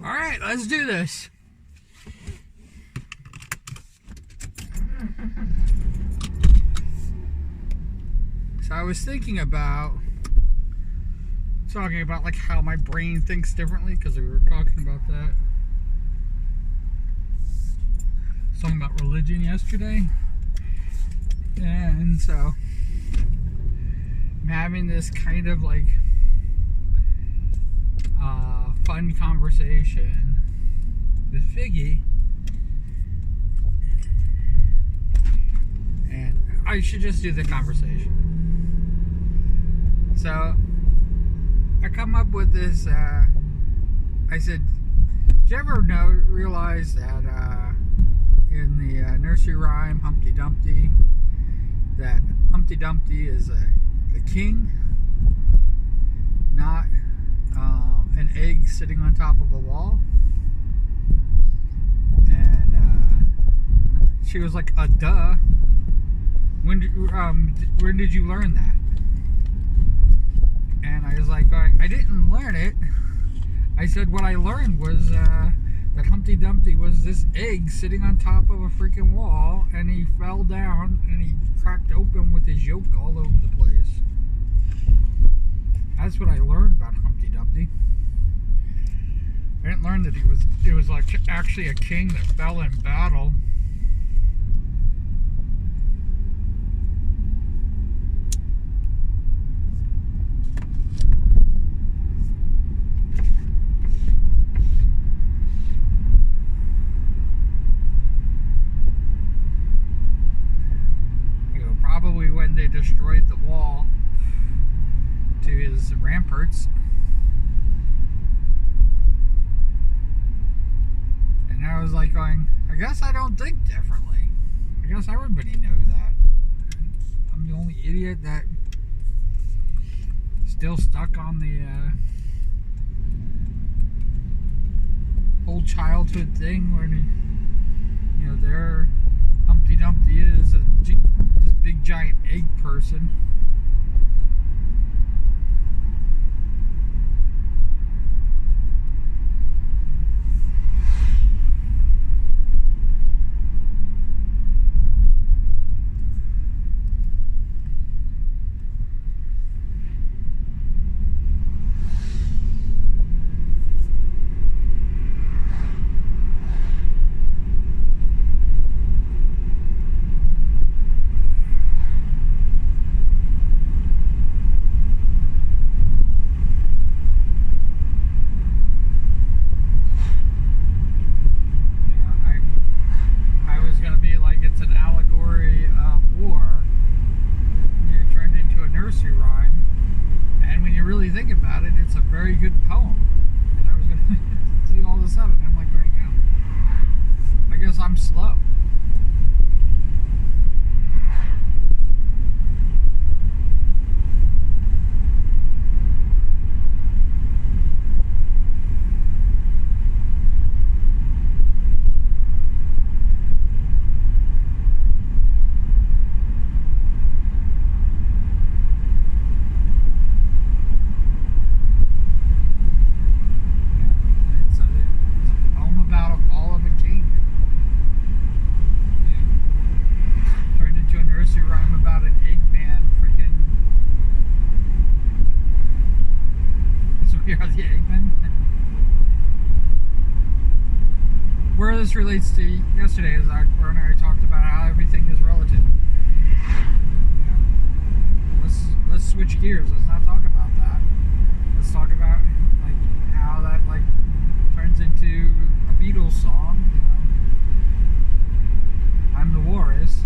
Alright, let's do this. So I was thinking about talking about like how my brain thinks differently, because we were talking about that. Something about religion yesterday. And so I'm having this kind of like fun conversation with Figgy, and I should just do the conversation. So I come up with this. I said, "Did you ever realize that in the nursery rhyme Humpty Dumpty, that Humpty Dumpty is the king, not an egg sitting on top of a wall?" And she was like, duh. Where did you learn that?" And I was like, I didn't learn it. I said what I learned was that Humpty Dumpty was this egg sitting on top of a freaking wall, and he fell down and he cracked open with his yolk all over the place. That's what I learned about Humpty Dumpty. I didn't learn that it was like actually a king that fell in battle. Probably when they destroyed the wall to his ramparts. And I was like going, I guess I don't think differently. I guess everybody knows that. I'm the only idiot that still stuck on the old childhood thing where there Humpty Dumpty is this big giant egg person. Think about it, it's a very good poem. And I was going to see all this out, and I'm like, right now, I guess I'm slow. Where this relates to yesterday is that Laura and I talked about how everything is relative. Let's switch gears. Let's not talk about that. Let's talk about like how that like turns into a Beatles song. I'm the walrus.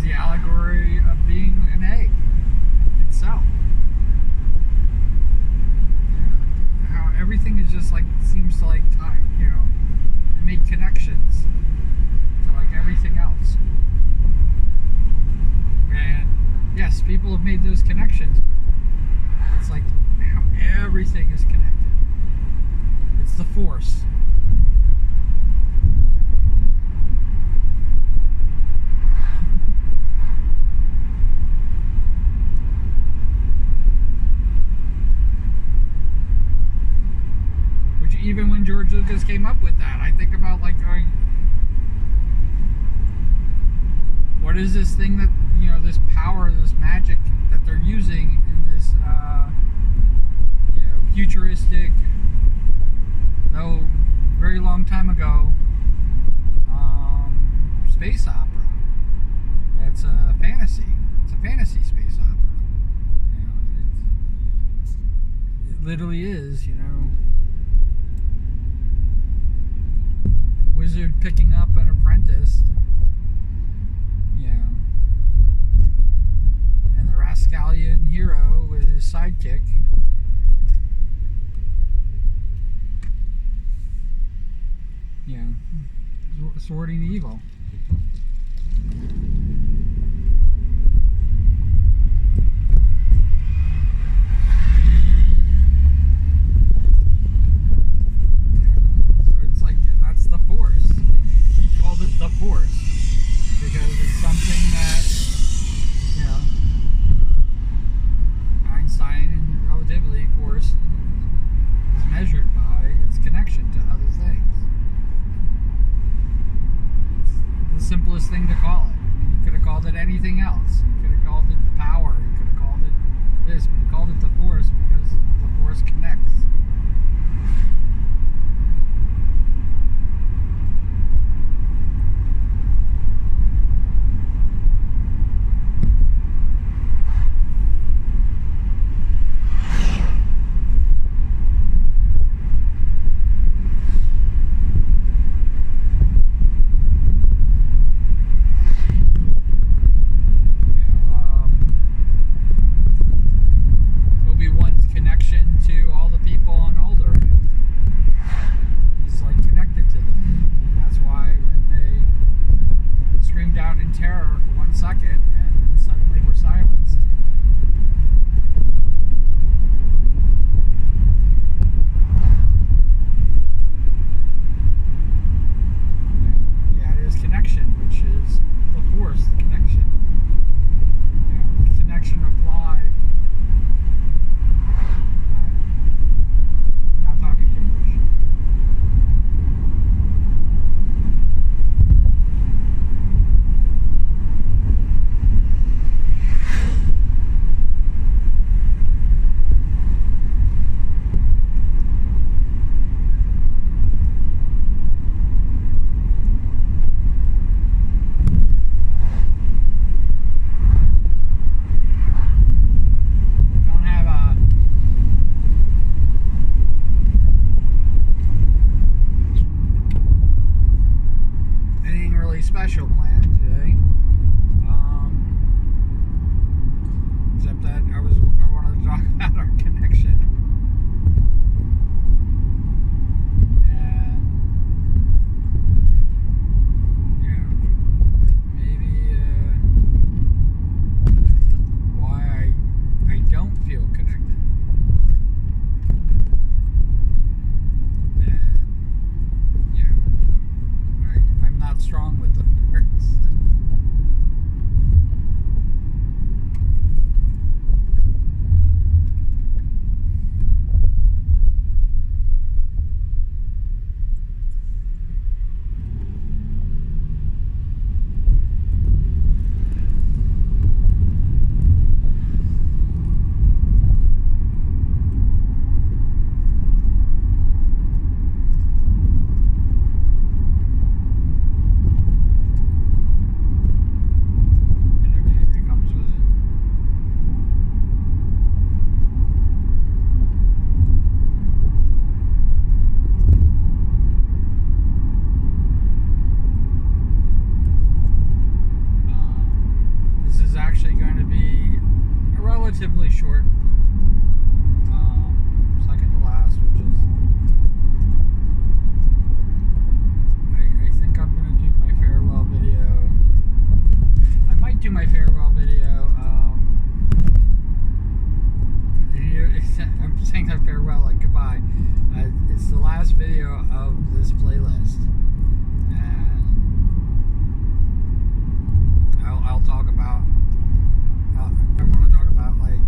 The allegory of being an egg itself. How everything is just like seems to like tie, and make connections to like everything else. And yes, people have made those connections, but it's like how everything is connected. It's the force. when George Lucas came up with that. I think about like going, what is this thing that, this power, this magic that they're using in this, futuristic, though very long time ago, space opera. That's a fantasy. It's a fantasy space opera. It literally is, wizard picking up an apprentice, and the rascallion hero with his sidekick. Sorting evil. So it's like, that's the Force. He called it the Force because it's something that, Einstein and relativity force is measured by its connection to other things. It's the simplest thing to call it. I mean, you could have called it anything else. You could have called it the power. You could have called it this, but you called it the Force because the Force connects. To all the people on Alderaan. He's like connected to them. And that's why when they screamed out in terror for 1 second and suddenly were silenced. Yeah, it is connection, which is the Force, the connection. The connection applied. Special plan today, except that I wanted to talk about our connection, and maybe why I don't feel connected, and I'm not strong with the Force. Relatively short, second to last, which is, I think I'm going to do my farewell video. I might do my farewell video, I'm saying that farewell, like goodbye. It's the last video of this playlist, and I'll talk about, I want to talk about, like,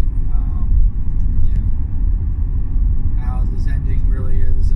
how this ending really is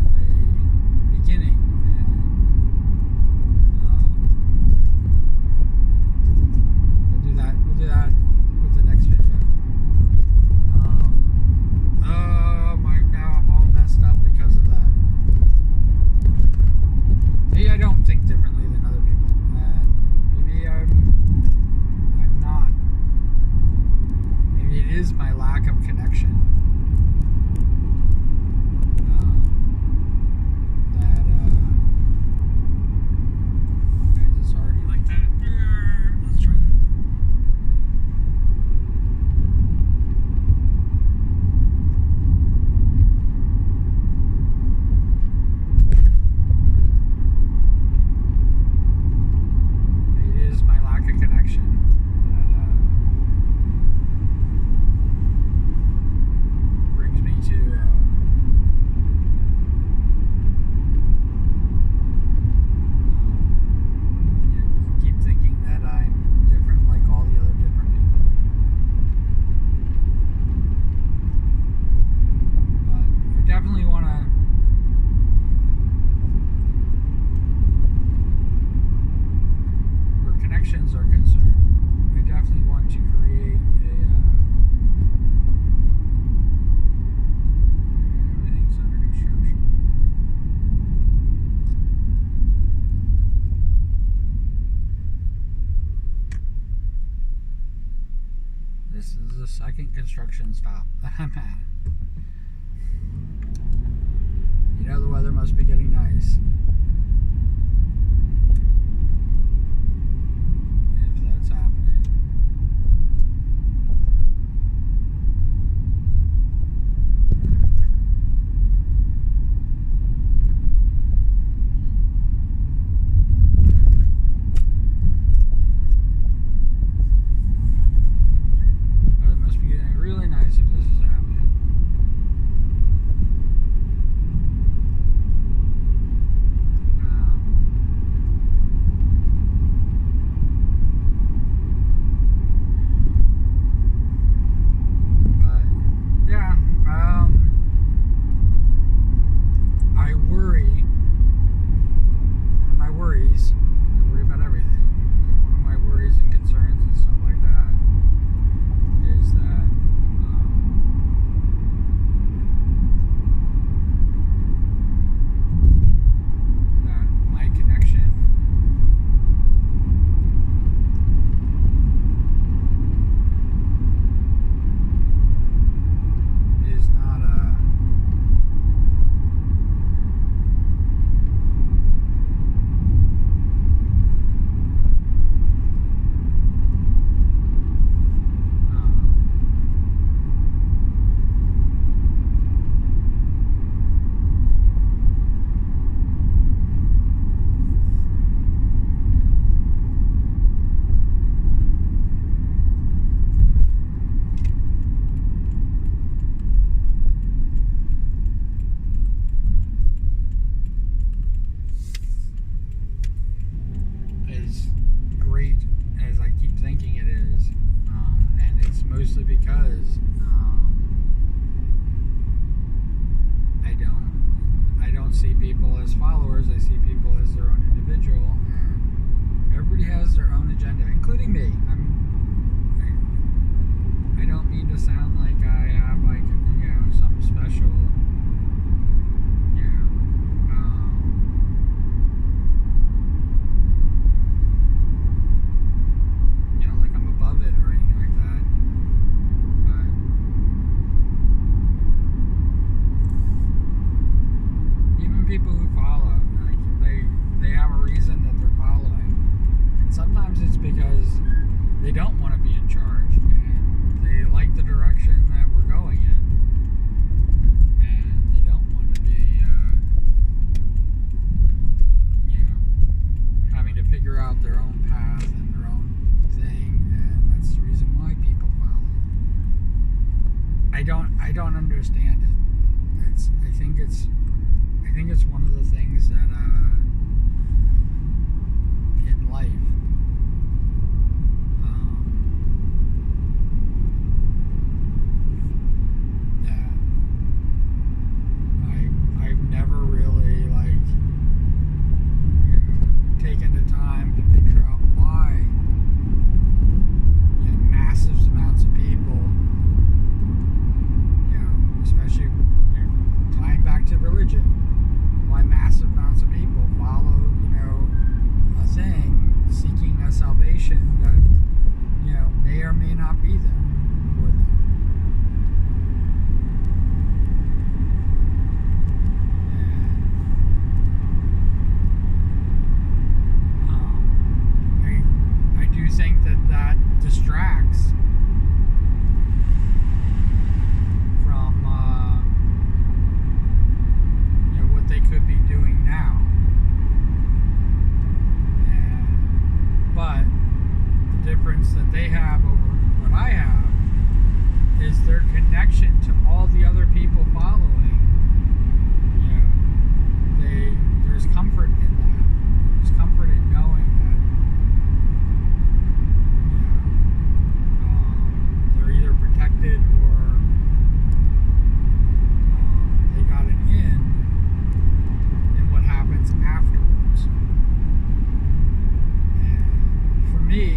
constructions are concerned, I definitely want to create everything's under construction. This is the second construction stop that I'm at. You know the weather must be getting nice. If that's happening. It must be getting really nice if this is happening. I worry. One of my worries, I worry about everything. One of my worries and concerns and stuff like that is that that my connection is not as great as I keep thinking it is, and it's mostly because I don't see people as followers. I see people as their own individual, and everybody has their own agenda, including me. I don't mean to sound like I have some special like I'm above it or anything like that. But even people who follow, like they have a reason that they're following, and sometimes it's because they don't want to be in charge and they like the direction that we're going in, and they don't want to be having to figure out their own path and their own thing, and that's the reason why people follow. I don't understand it. I think it's one of the things that in life that I've never really taken the time to figure out why massive amounts of people, especially tying back to religion, why massive amounts of people follow a thing seeking a salvation that may or may not be there for them. I do think that distracts from what they could be doing now. But the difference that they have over what I have is their connection to all the other people following. There's comfort in that. There's comfort in knowing that they're either protected or they got an in what happens afterwards. And for me,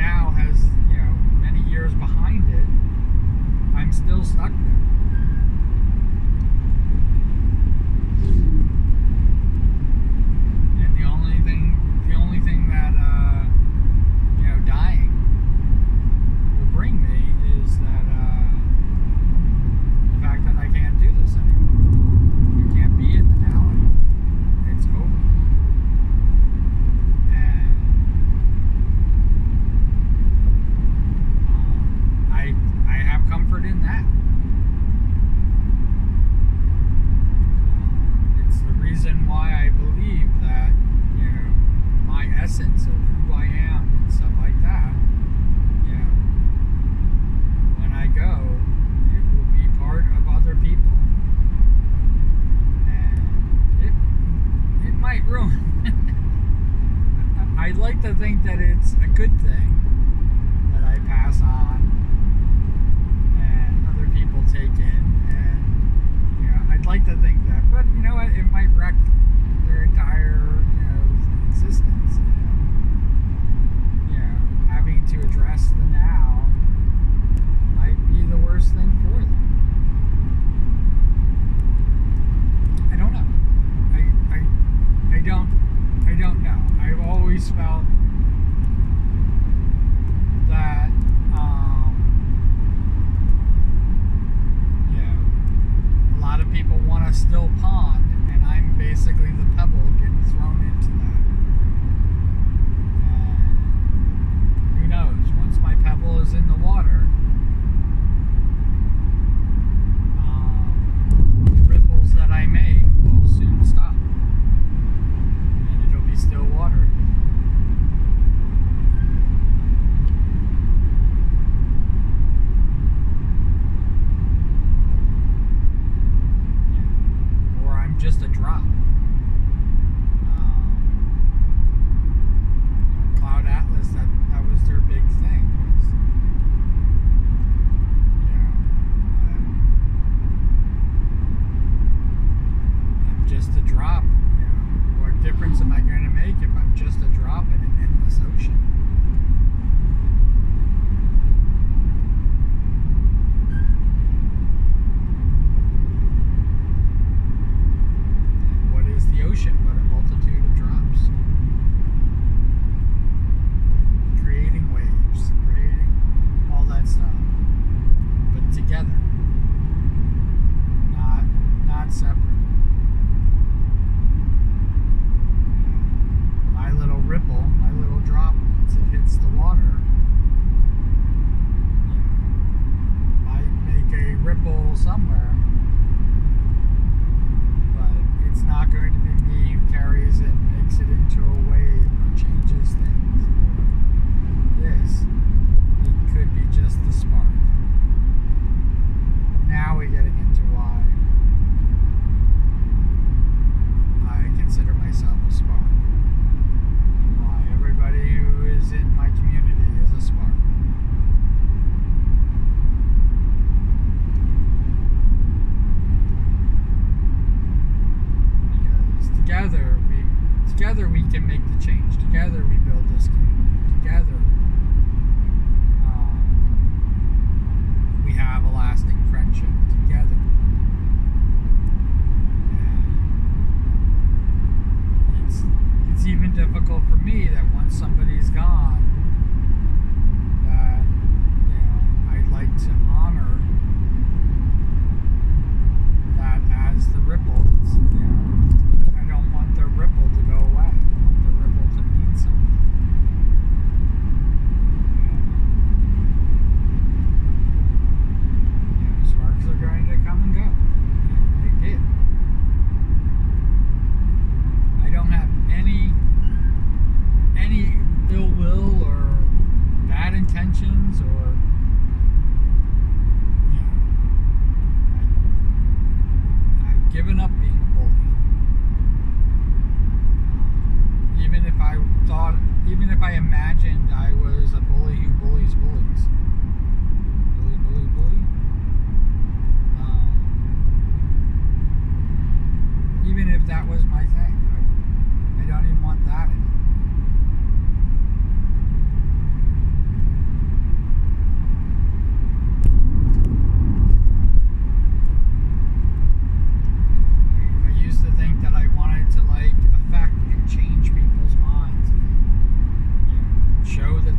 now has, many years behind it, I'm still stuck there. And the only thing that dying will bring me is that the fact that I can't do this anymore. I can't be in the now anymore. It's over. And I have comfort in that.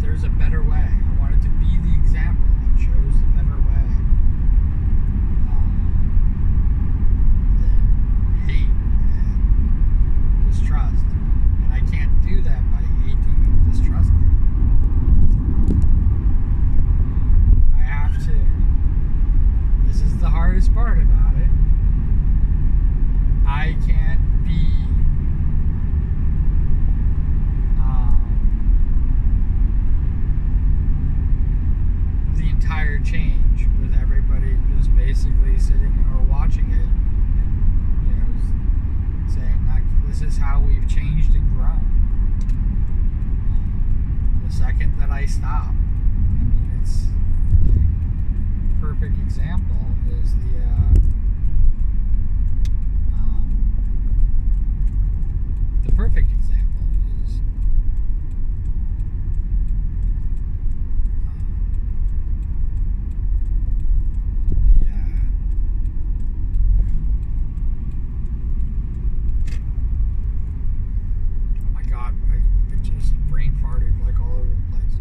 there's a better way. I wanted to be the example that shows the better way than hate and distrust. And I can't do that by hating and distrusting. I have to. This is the hardest part about it. I can't be the entire change with everybody just basically sitting or watching it and saying like, this is how we've changed and grown. The second that I stop, I mean, it's the perfect example is the perfect example is oh my god, I just brain farted like all over the place.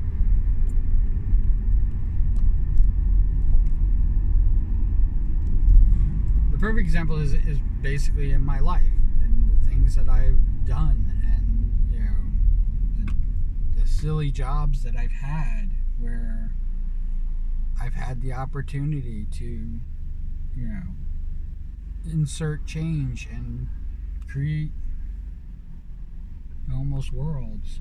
The perfect example is basically in my life and the things that I've done and the silly jobs that I've had where I've had the opportunity to insert change and create almost worlds.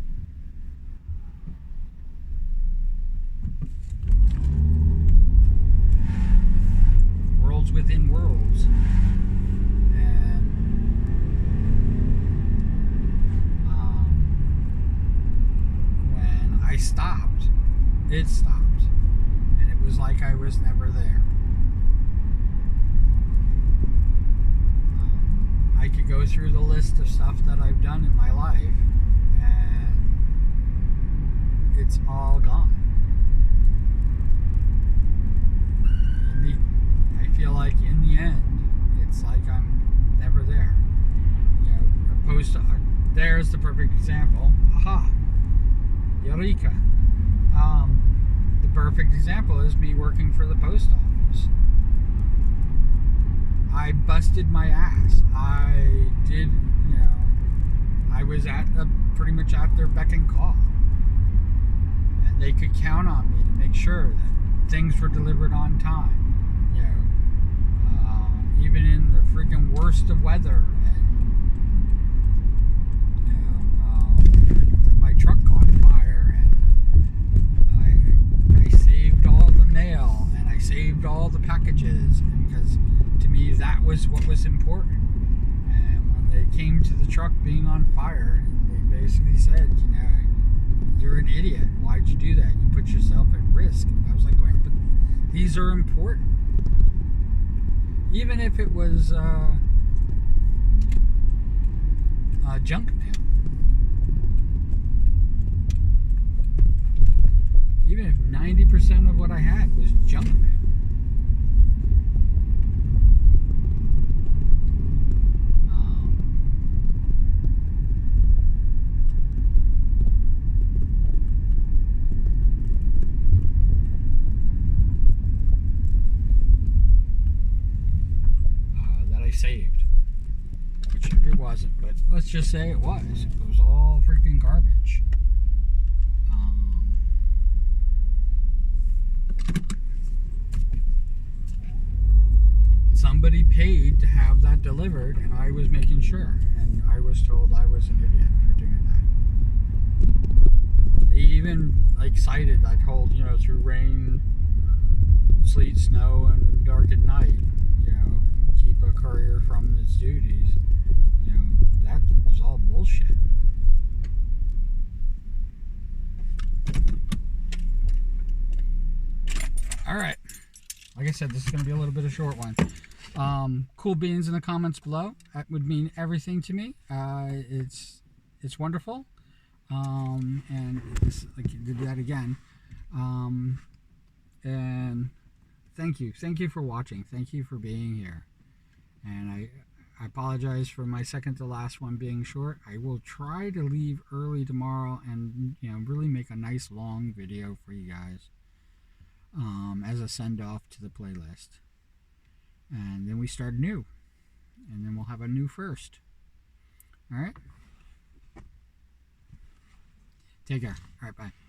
Worlds within worlds. And when I stopped, it stopped. And it was like I was never there. I could go through the list of stuff that I've done in my life, and it's all gone. I feel like in the end, it's like I'm never there. Opposed to there's the perfect example. Aha, Eureka. The perfect example is me working for the post office. I busted my ass. I did, I was pretty much at their beck and call. And they could count on me to make sure that things were delivered on time. Even in the freaking worst of weather. And, when my truck caught fire and I saved all the mail and I saved all the packages because to me that was what was important. And when they came to the truck being on fire and they basically said, you're an idiot, why'd you do that? You put yourself at risk. And I was like going, but these are important. Even if it was junk mail. Even if 90% of what I had was junk mail. Saved, which it wasn't, but let's just say it was. It was all freaking garbage. Somebody paid to have that delivered, and I was making sure, and I was told I was an idiot for doing that. They even cited, I told, through rain, sleet, snow, and dark at night, keep a courier from its duties. That was all bullshit. All right. Like I said, this is going to be a little bit of a short one. Cool beans in the comments below. That would mean everything to me. It's wonderful. And this, do that again. And thank you for watching. Thank you for being here. And I apologize for my second to last one being short. I will try to leave early tomorrow and really make a nice long video for you guys as a send off to the playlist. And then we start new, and then we'll have a new first. All right. Take care. All right. Bye.